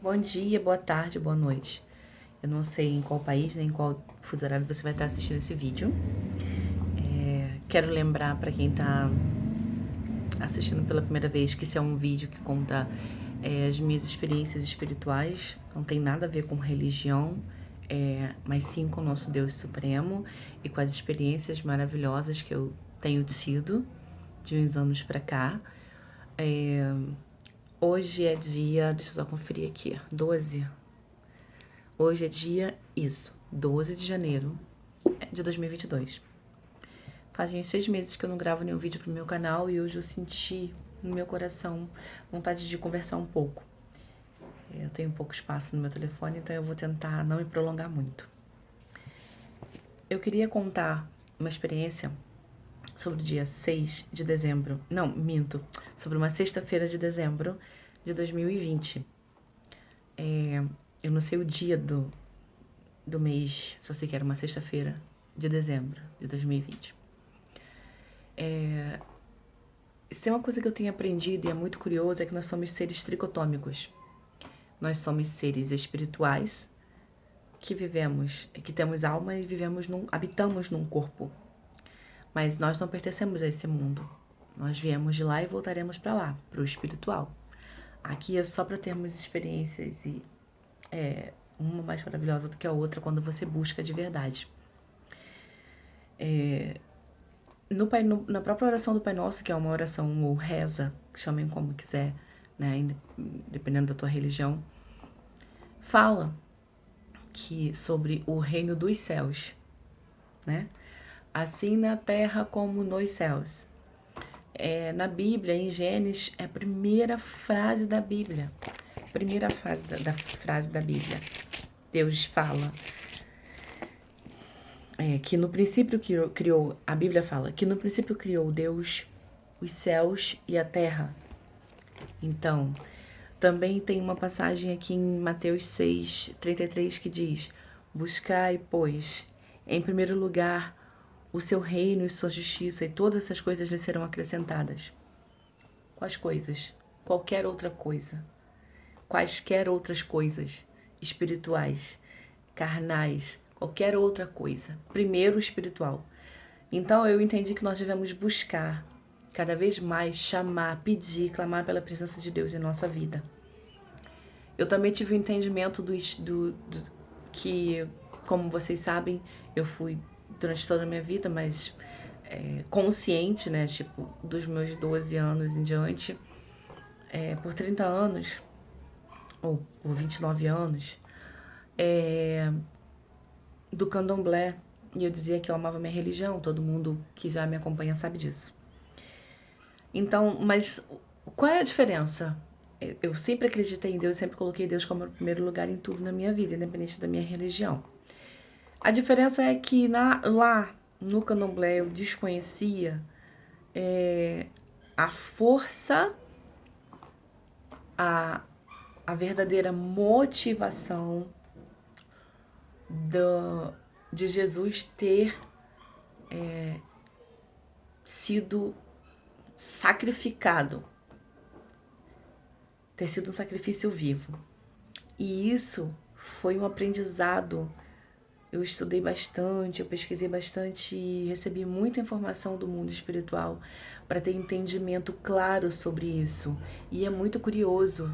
Bom dia, boa tarde, boa noite. Eu não sei em qual país nem em qual fuso horário você vai estar assistindo esse vídeo. Quero lembrar para quem está assistindo pela primeira vez que esse é um vídeo que conta as minhas experiências espirituais. Não tem nada a ver com religião, mas sim com o nosso Deus Supremo e com as experiências maravilhosas que eu tenho tido de uns anos para cá. Hoje é dia, deixa eu só conferir aqui, 12. Hoje é dia, 12 de janeiro de 2022. Fazem uns 6 meses que eu não gravo nenhum vídeo pro meu canal e hoje eu senti no meu coração vontade de conversar um pouco. Eu tenho pouco espaço no meu telefone, então eu vou tentar não me prolongar muito. Eu queria contar uma experiência sobre o dia 6 de dezembro. Não, minto. Sobre uma sexta-feira de dezembro de 2020. Eu não sei o dia do mês, só sei que era uma sexta-feira de dezembro de 2020. Se tem uma coisa que eu tenho aprendido e é muito curioso é que nós somos seres tricotômicos. Nós somos seres espirituais que vivemos, que temos alma e habitamos num corpo. Mas nós não pertencemos a esse mundo. Nós viemos de lá e voltaremos para lá, para o espiritual. Aqui é só para termos experiências e uma mais maravilhosa do que a outra quando você busca de verdade. Na própria oração do Pai Nosso, que é uma oração ou reza, chamem como quiser, né, dependendo da tua religião, fala que sobre o reino dos céus, né? Assim na terra como nos céus. Na Bíblia, em Gênesis, é a primeira frase da Bíblia. Primeira frase da frase da Bíblia. Deus fala que no princípio criou, a Bíblia fala que no princípio criou Deus os céus e a terra. Então, também tem uma passagem aqui em Mateus 6:33 que diz: buscai, pois, em primeiro lugar, o seu reino e sua justiça, e todas essas coisas lhe serão acrescentadas. Quais coisas? Qualquer outra coisa. Quaisquer outras coisas espirituais, carnais, qualquer outra coisa. Primeiro o espiritual. Então eu entendi que nós devemos buscar cada vez mais chamar, pedir, clamar pela presença de Deus em nossa vida. Eu também tive o entendimento que, como vocês sabem, eu fui durante toda a minha vida, mas consciente, né, tipo, dos meus 12 anos em diante, por 30 anos, ou 29 anos, do candomblé. E eu dizia que eu amava minha religião, todo mundo que já me acompanha sabe disso. Então, mas qual é a diferença? Eu sempre acreditei em Deus, sempre coloquei Deus como o primeiro lugar em tudo na minha vida, independente da minha religião. A diferença é que lá no candomblé eu desconhecia a força, a verdadeira motivação de Jesus ter sido sacrificado, ter sido um sacrifício vivo. E isso foi um aprendizado. Eu estudei bastante, eu pesquisei bastante e recebi muita informação do mundo espiritual para ter entendimento claro sobre isso. E é muito curioso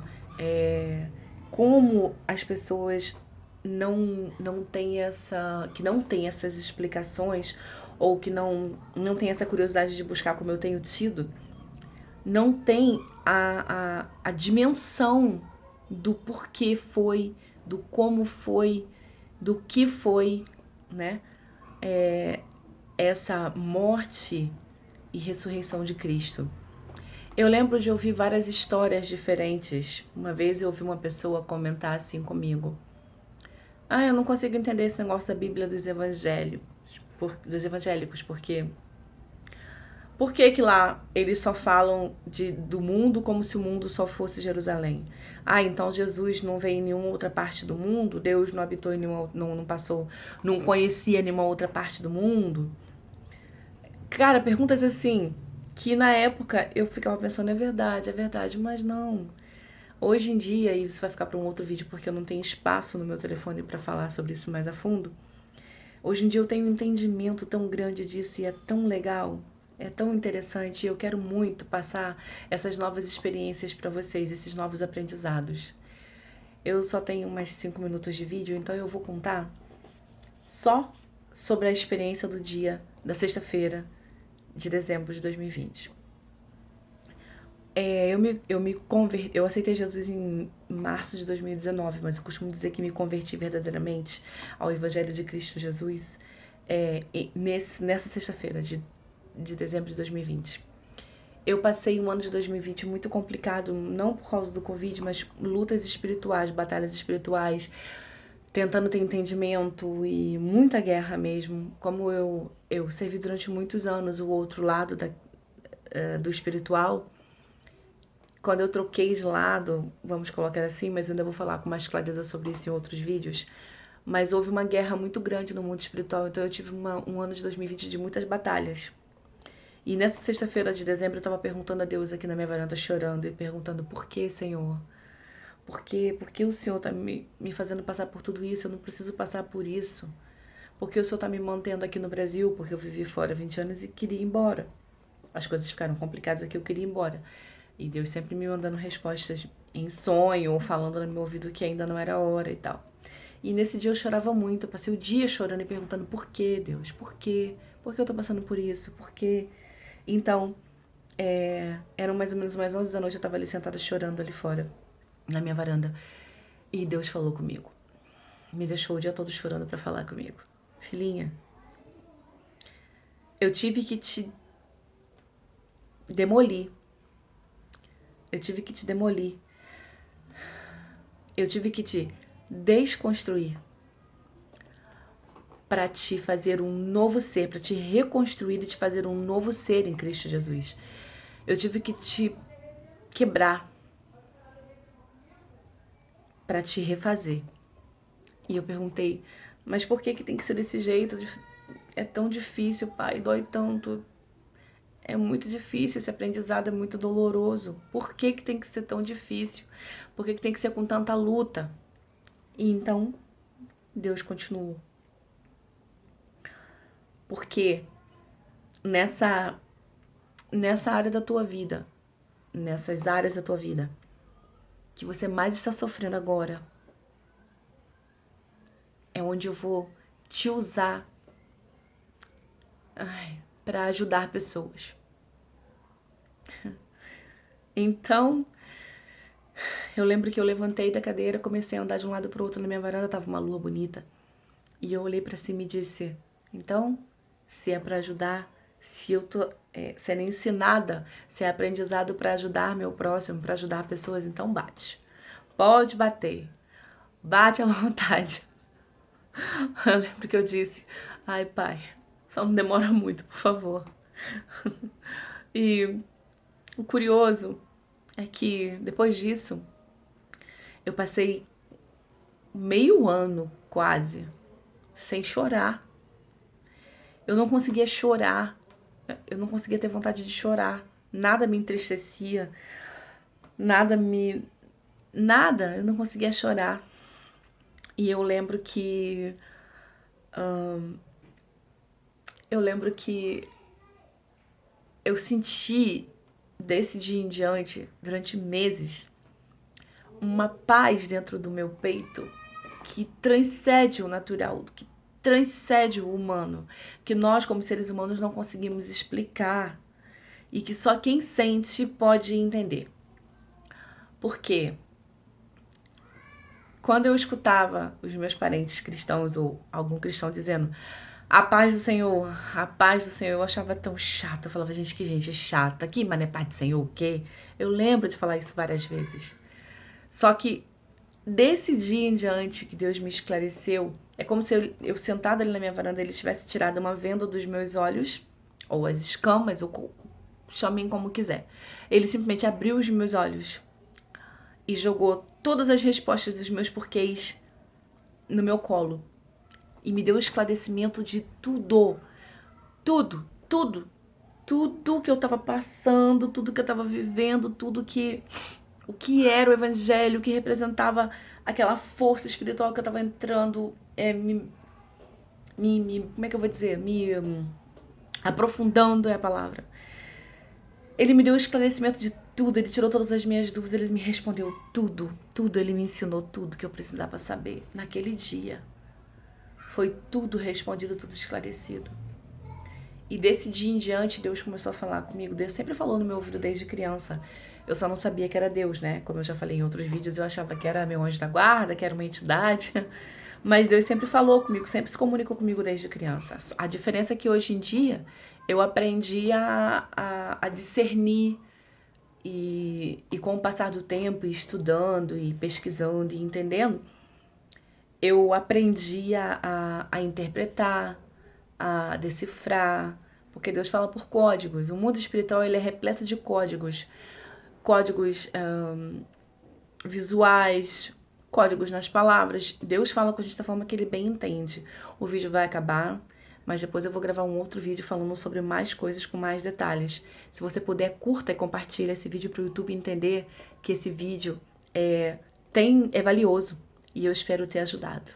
como as pessoas não têm que não têm essas explicações ou que não têm essa curiosidade de buscar como eu tenho tido, não tem a dimensão do porquê foi, do como foi, do que foi, né? Essa morte e ressurreição de Cristo. Eu lembro de ouvir várias histórias diferentes. Uma vez eu ouvi uma pessoa comentar assim comigo: eu não consigo entender esse negócio da Bíblia dos evangélicos, porque por que que lá eles só falam do mundo como se o mundo só fosse Jerusalém? Então Jesus não veio em nenhuma outra parte do mundo? Deus não habitou em nenhuma, não passou, não conhecia nenhuma outra parte do mundo? Cara, perguntas assim, que na época eu ficava pensando, é verdade, mas não. Hoje em dia, e isso vai ficar para um outro vídeo porque eu não tenho espaço no meu telefone para falar sobre isso mais a fundo. Hoje em dia eu tenho um entendimento tão grande disso e é tão legal, é tão interessante. E eu quero muito passar essas novas experiências para vocês, esses novos aprendizados. Eu só tenho mais 5 minutos de vídeo, então eu vou contar só sobre a experiência do dia da sexta-feira de dezembro de 2020. Eu aceitei Jesus em março de 2019, mas eu costumo dizer que me converti verdadeiramente ao Evangelho de Cristo Jesus nessa sexta-feira de dezembro de 2020. Eu passei um ano de 2020 muito complicado, não por causa do Covid, mas lutas espirituais, batalhas espirituais, tentando ter entendimento e muita guerra mesmo. Como eu servi durante muitos anos o outro lado do espiritual, quando eu troquei de lado, vamos colocar assim, mas eu ainda vou falar com mais clareza sobre isso em outros vídeos, mas houve uma guerra muito grande no mundo espiritual, então eu tive um ano de 2020 de muitas batalhas. E nessa sexta-feira de dezembro eu estava perguntando a Deus aqui na minha varanda, chorando e perguntando: por que, Senhor? Por quê? Por que o Senhor está me fazendo passar por tudo isso? Eu não preciso passar por isso. Por que o Senhor está me mantendo aqui no Brasil? Porque eu vivi fora 20 anos e queria ir embora. As coisas ficaram complicadas aqui, eu queria ir embora. E Deus sempre me mandando respostas em sonho ou falando no meu ouvido que ainda não era hora e tal. E nesse dia eu chorava muito, eu passei o dia chorando e perguntando: por que, Deus? Por quê? Por que eu tô passando por isso? Por quê? Então, eram mais ou menos mais 11 da noite, eu tava ali sentada chorando ali fora, na minha varanda. E Deus falou comigo. Me deixou o dia todo chorando pra falar comigo. Filhinha, eu tive que te demolir. Eu tive que te demolir. Eu tive que te desconstruir para te fazer um novo ser, para te reconstruir e te fazer um novo ser em Cristo Jesus. Eu tive que te quebrar para te refazer. E eu perguntei: mas por que tem que ser desse jeito? É tão difícil, pai, dói tanto. É muito difícil, esse aprendizado é muito doloroso. Por que tem que ser tão difícil? Por que tem que ser com tanta luta? E então, Deus continuou. Porque nessa área da tua vida, nessas áreas da tua vida, que você mais está sofrendo agora, é onde eu vou te usar para ajudar pessoas. Então, eu lembro que eu levantei da cadeira, comecei a andar de um lado para o outro na minha varanda, tava uma lua bonita. E eu olhei para cima e disse: então, se é para ajudar, se eu tô sendo ensinada, se é aprendizado para ajudar meu próximo, para ajudar pessoas, então bate. Pode bater. Bate à vontade. Eu lembro que eu disse: ai, pai, só não demora muito, por favor. E o curioso é que depois disso, eu passei meio ano quase sem chorar. Eu não conseguia chorar. Eu não conseguia ter vontade de chorar. Nada me entristecia. Nada, eu não conseguia chorar. E eu lembro que eu senti desse dia em diante, durante meses, uma paz dentro do meu peito que transcende o natural, que transcende o humano, que nós como seres humanos não conseguimos explicar e que só quem sente pode entender. Por quê? Quando eu escutava os meus parentes cristãos ou algum cristão dizendo a paz do Senhor, eu achava tão chato. Eu falava: gente, que gente chata, que mas não é paz do Senhor o quê? Eu lembro de falar isso várias vezes. Só que desse dia em diante que Deus me esclareceu, é como se eu sentada ali na minha varanda, Ele tivesse tirado uma venda dos meus olhos, ou as escamas, ou chamem como quiser. Ele simplesmente abriu os meus olhos e jogou todas as respostas dos meus porquês no meu colo. E me deu o esclarecimento de tudo que eu tava passando, tudo que eu tava vivendo, tudo que o que era o evangelho, o que representava aquela força espiritual que eu estava entrando, como é que eu vou dizer? Aprofundando é a palavra. Ele me deu o esclarecimento de tudo, ele tirou todas as minhas dúvidas, ele me respondeu tudo, ele me ensinou tudo que eu precisava saber naquele dia. Foi tudo respondido, tudo esclarecido. E desse dia em diante, Deus começou a falar comigo. Deus sempre falou no meu ouvido desde criança. Eu só não sabia que era Deus, né? Como eu já falei em outros vídeos, eu achava que era meu anjo da guarda, que era uma entidade. Mas Deus sempre falou comigo, sempre se comunicou comigo desde criança. A diferença é que hoje em dia eu aprendi a discernir e com o passar do tempo, e estudando e pesquisando e entendendo, eu aprendi a interpretar, a decifrar, porque Deus fala por códigos. O mundo espiritual ele é repleto de códigos, códigos visuais, códigos nas palavras. Deus fala com a gente da forma que ele bem entende. O vídeo vai acabar, mas depois eu vou gravar um outro vídeo falando sobre mais coisas com mais detalhes. Se você puder, curta e compartilha esse vídeo para o YouTube entender que esse vídeo é valioso e eu espero ter ajudado.